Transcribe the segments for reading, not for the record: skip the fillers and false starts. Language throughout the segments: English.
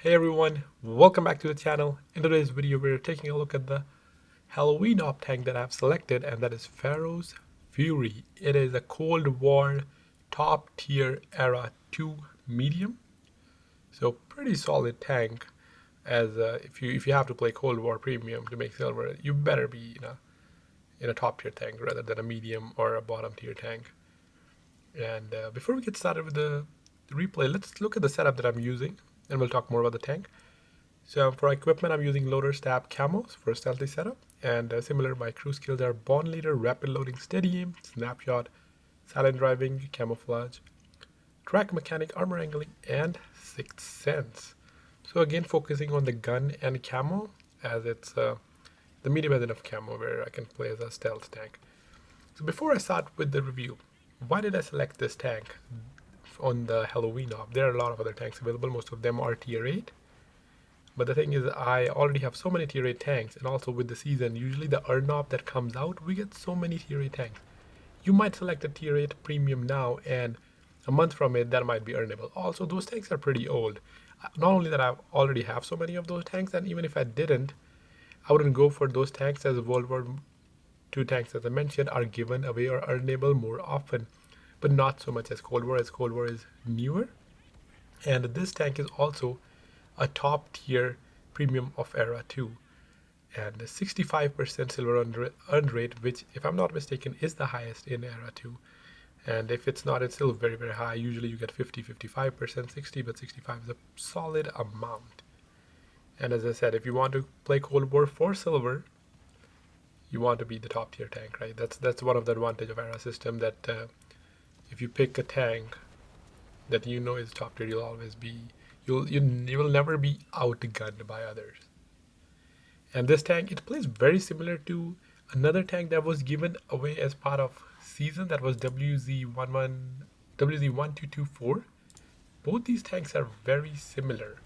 Hey everyone, welcome back to the channel. In today's video, we're taking a look at the Halloween op tank that I've selected, and that is Pharaoh's Fury. It is a Cold War top tier era 2 medium, so pretty solid tank. As if you have to play Cold War premium to make silver, you better be in a top tier tank rather than a medium or a bottom tier tank. And before we get started with the replay, let's look at the setup that I'm using, and we'll talk more about the tank. So for equipment, I'm using loader stab camos for a stealthy setup, and similar, my crew skills are bond leader, rapid loading, steady aim, snapshot, silent driving, camouflage, track mechanic, armor angling, and sixth sense. So again, focusing on the gun and camo, as it's the medium has enough camo where I can play as a stealth tank. So before I start with the review, why did I select this tank on the Halloween op? There are a lot of other tanks available. Most of them are tier 8. But the thing is, I already have so many tier 8 tanks, and also with the season, usually the Urnop that comes out, we get so many tier 8 tanks. You might select a tier 8 premium now, and a month from it, that might be earnable. Also, those tanks are pretty old. Not only that I already have so many of those tanks, and even if I didn't, I wouldn't go for those tanks, as World War II tanks, as I mentioned, are given away or earnable more often, but not so much as Cold War, as Cold War is newer. And this tank is also a top tier premium of Era 2, and 65% silver earn rate, which, if I'm not mistaken, is the highest in Era 2. And if it's not, it's still very, very high. Usually you get 50, 55%, 60, but 65 is a solid amount. And as I said, if you want to play Cold War for silver, you want to be the top tier tank, right? That's one of the advantage of Era system, that if you pick a tank that you know is top tier, you'll always be you will never be outgunned by others. And this tank, it plays very similar to another tank that was given away as part of season, that was WZ1224. Both these tanks are very similar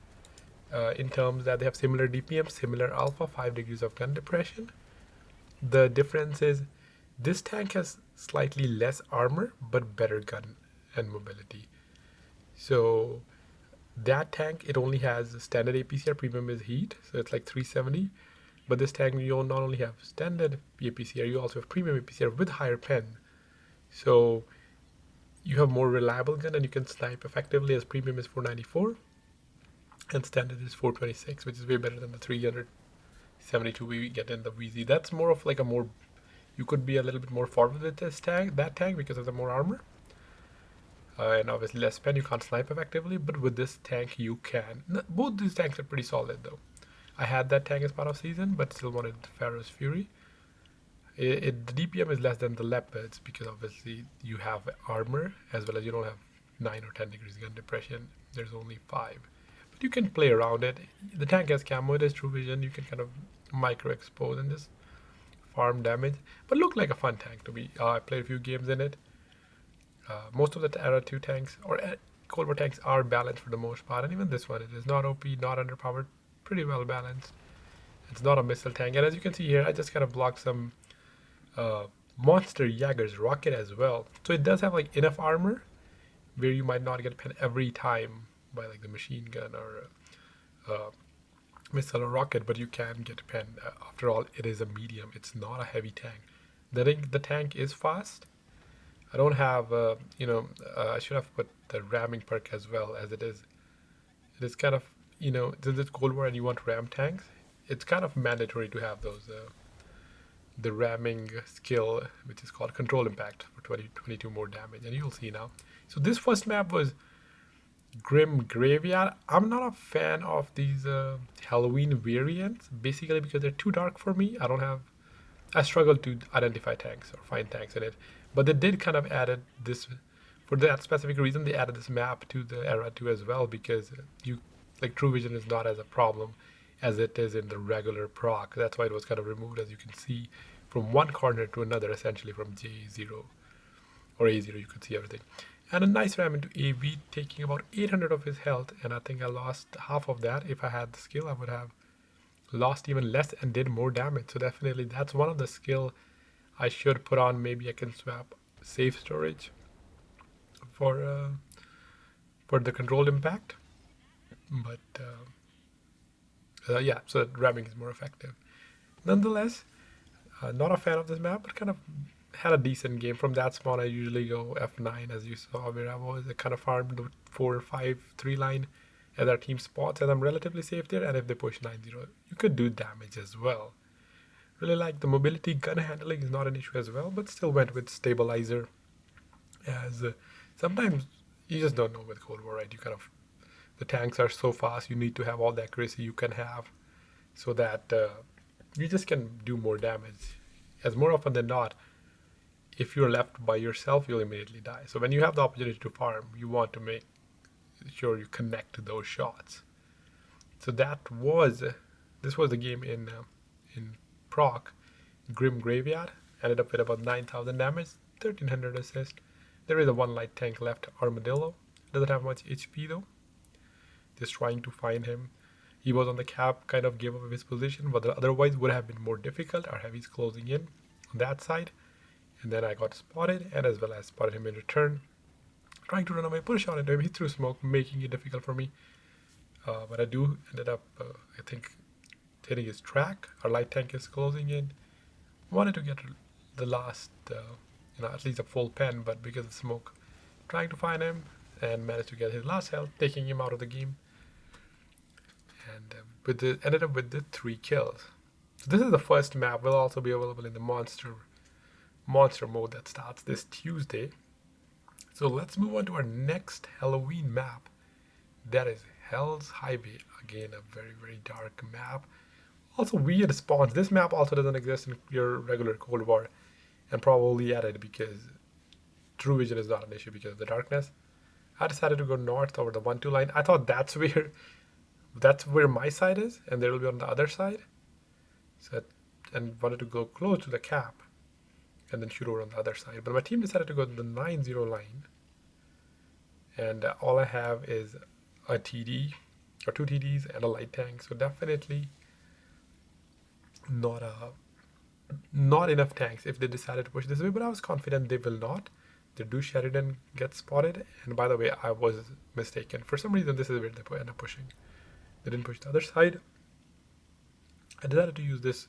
in terms that they have similar DPM, similar alpha, 5 degrees of gun depression. The difference is this tank has slightly less armor but better gun and mobility. So that tank, it only has standard APCR, premium is heat, so it's like 370. But this tank, you not only have standard APCR, you also have premium APCR with higher pen. So you have more reliable gun, and you can snipe effectively, as premium is 494 and standard is 426, which is way better than the 372 we get in the VZ. That's more of like a more, you could be a little bit more forward with this tank, that tank, because of the more armor. And obviously less pen, you can't snipe effectively, but with this tank you can. Both these tanks are pretty solid though. I had that tank as part of season, but still wanted Pharaoh's Fury. The DPM is less than the Leopards, because obviously you have armor, as well as you don't have 9 or 10 degrees gun depression. There's only 5. But you can play around it. The tank has camo, it has true vision, you can kind of micro expose and just farm damage. But looked like a fun tank to me. I played a few games in it. Most of the Era 2 tanks or Cold War tanks are balanced for the most part, and even this one, it is not OP, not underpowered, pretty well balanced. It's not a missile tank, and as you can see here, I just kind of blocked some Monster Jaeger's rocket as well. So it does have like enough armor where you might not get pen every time by like the machine gun or missile or rocket, but you can get pen. After all, it is a medium, it's not a heavy tank. The tank is fast. I don't have, I should have put the ramming perk as well, as it is. It is kind of, since it's Cold War and you want ram tanks, it's kind of mandatory to have those, the ramming skill, which is called Control Impact, for 22 more damage, and you'll see now. So this first map was Grim Graveyard. I'm not a fan of these Halloween variants, basically because they're too dark for me. I struggle to identify tanks or find tanks in it. But they did kind of added this, for that specific reason, they added this map to the Era 2 as well, because True Vision is not as a problem as it is in the regular proc. That's why it was kind of removed, as you can see, from one corner to another, essentially from J0 or A0, you could see everything. And a nice ram into AV, taking about 800 of his health, and I think I lost half of that. If I had the skill, I would have lost even less and did more damage. So definitely that's one of the skill I should put on. Maybe I can swap safe storage for the controlled impact. But Yeah, so ramming is more effective. Nonetheless, not a fan of this map, but kind of had a decent game. From that spawn, I usually go F9, as you saw, where I was. I kind of farmed the 4 or 5 3 line as our team spots, and I'm relatively safe there. And if they push 9-0, you could do damage as well. Really like the mobility. Gun handling is not an issue as well, but still went with stabilizer, as sometimes you just don't know with Cold War, right? You kind of, the tanks are so fast, you need to have all the accuracy you can have so that you just can do more damage. As more often than not, if you're left by yourself, you'll immediately die. So when you have the opportunity to farm, you want to make sure you connect those shots. So this was the game in proc. Grim Graveyard ended up with about 9,000 damage, 1,300 assist. There is a one light tank left, Armadillo. Doesn't have much HP though. Just trying to find him. He was on the cap, kind of gave up his position, but otherwise would have been more difficult. Our heavy's closing in on that side. And then I got spotted, and as well as spotted him in return. Trying to run away, put a shot into him. He threw smoke, making it difficult for me. But I do ended up, I think, hitting his track. Our light tank is closing in. Wanted to get the last, at least a full pen, but because of smoke, trying to find him and managed to get his last health, taking him out of the game. And ended up with the 3 kills. So this is the first map. Will also be available in the monster mode that starts this Tuesday. So let's move on to our next Halloween map. That is Hell's Highway. Again, a very, very dark map. Also weird spawns. This map also doesn't exist in your regular Cold War, and probably added because true vision is not an issue because of the darkness. I decided to go north over the 1-2 line. I thought that's where my side is, and they will be on the other side. So, and wanted to go close to the cap and then shoot over on the other side. But my team decided to go to the 9-0 line. And all I have is a TD, or 2 TDs and a light tank. So definitely not enough tanks if they decided to push this way. But I was confident they will not. They do Sheridan get spotted. And by the way, I was mistaken. For some reason, this is where they end up pushing. They didn't push the other side. I decided to use this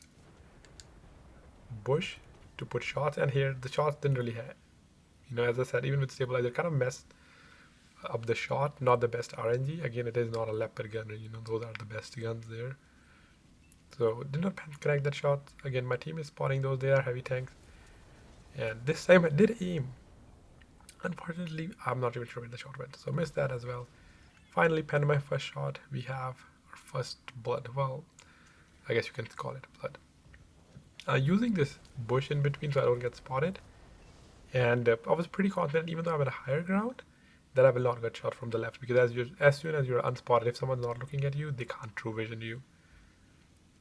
bush to put shots, and here the shots didn't really have, as I said, even with stabilizer, kind of messed up the shot. Not the best RNG. Again, it is not a leopard gun, and those are the best guns there. So did not connect that shot. Again, my team is spotting those. They are heavy tanks, and this time I did aim. Unfortunately, I'm not even sure where the shot went, so I missed that as well. Finally penned my first shot. We have our first blood. Well, I guess you can call it blood. Using this bush in between so I don't get spotted. And I was pretty confident, even though I'm at a higher ground, that I will not get shot from the left. Because as soon as you're unspotted, if someone's not looking at you, they can't true vision you.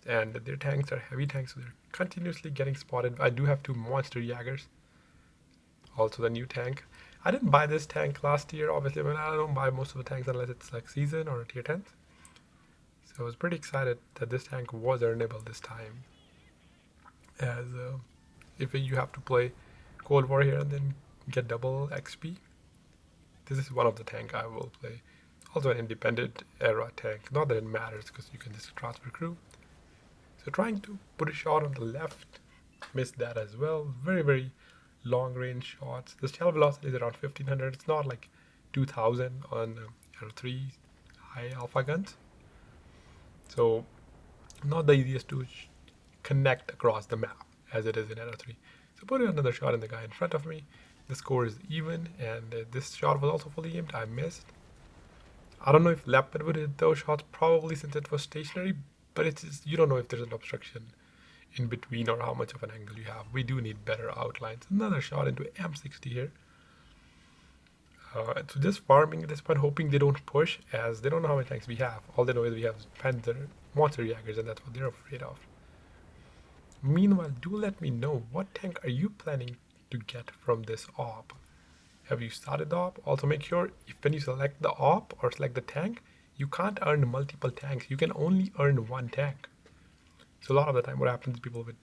And their tanks are heavy tanks, so they're continuously getting spotted. I do have 2 monster Jaggers. Also the new tank. I didn't buy this tank last year, obviously. I don't buy most of the tanks unless it's like season or tier 10. So I was pretty excited that this tank was earnable this time. As if you have to play Cold War here and then get double XP, this is one of the tank I will play. Also an independent era tank. Not that it matters because you can just transfer crew. So trying to put a shot on the left, missed that as well. Very, very long range shots. The shell velocity is around 1500. It's not like 2000 on Arrow 3 high alpha guns. So not the easiest to connect across the map as it is in Arrow 3. So put another shot in the guy in front of me. The score is even, and this shot was also fully aimed. I missed. I don't know if Leopard would hit those shots, probably, since it was stationary, but it's just, you don't know if there's an obstruction in between or how much of an angle you have. We do need better outlines. Another shot into M60 here. So just farming at this point, hoping they don't push, as they don't know how many tanks we have. All they know is we have Panther, Monster Jaggers, and that's what they're afraid of. Meanwhile, do let me know, what tank are you planning to get from this op? Have you started the op? Also make sure when you select the op or select the tank, you can't earn multiple tanks. You can only earn 1 tank. So a lot of the time what happens is people would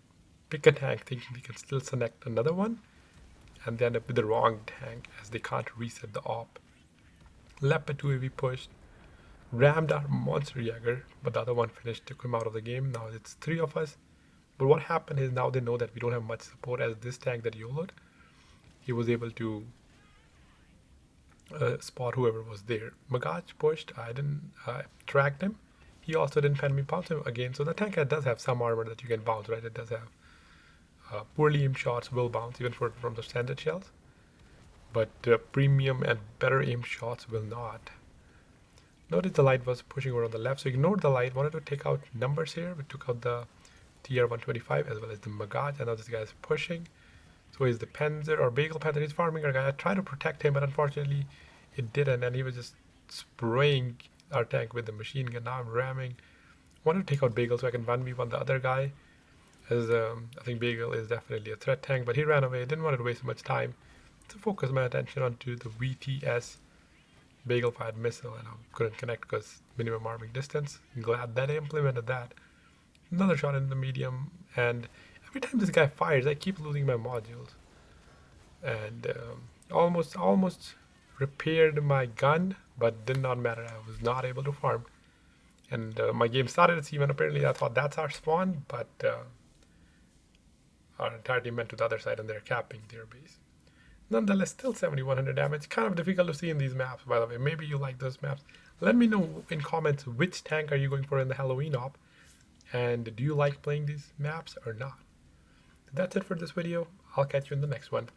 pick a tank thinking they can still select another one, and they end up with the wrong tank as they can't reset the op. Leopard 2 AV pushed. rammed our monster Jäger, but the other one finished, took him out of the game. Now it's 3 of us. But what happened is now they know that we don't have much support as this tank that YOLO'd. He was able to spot whoever was there. Magaj pushed, I didn't tracked him. He also didn't pen me bounce him again. So the tank does have some armor that you can bounce, right? It does have poorly aimed shots will bounce even from the standard shells. But premium and better aimed shots will not. Notice the light was pushing over on the left, so ignored the light. Wanted to take out numbers here. We took out the TR-125 as well as the Magaj, and now this guy is pushing. So he's the Panzer or Bagel Panther. He's farming our guy. I tried to protect him, but unfortunately it didn't, and he was just spraying our tank with the machine gun. Now I'm ramming. Wanted to take out Bagel so I can 1v1 the other guy, as I think Bagel is definitely a threat tank, but he ran away. Didn't want to waste much time to focus my attention onto the VTS Bagel fired missile, and I couldn't connect because minimum arming distance. I'm glad that I implemented that. Another shot in the medium, and every time this guy fires, I keep losing my modules. And almost repaired my gun, but did not matter. I was not able to farm. And my game started at C1. Apparently, I thought that's our spawn, but our entire team went to the other side, and they're capping their base. Nonetheless, still 7100 damage. Kind of difficult to see in these maps, by the way. Maybe you like those maps. Let me know in comments which tank are you going for in the Halloween op, and do you like playing these maps or not? That's it for this video. I'll catch you in the next one.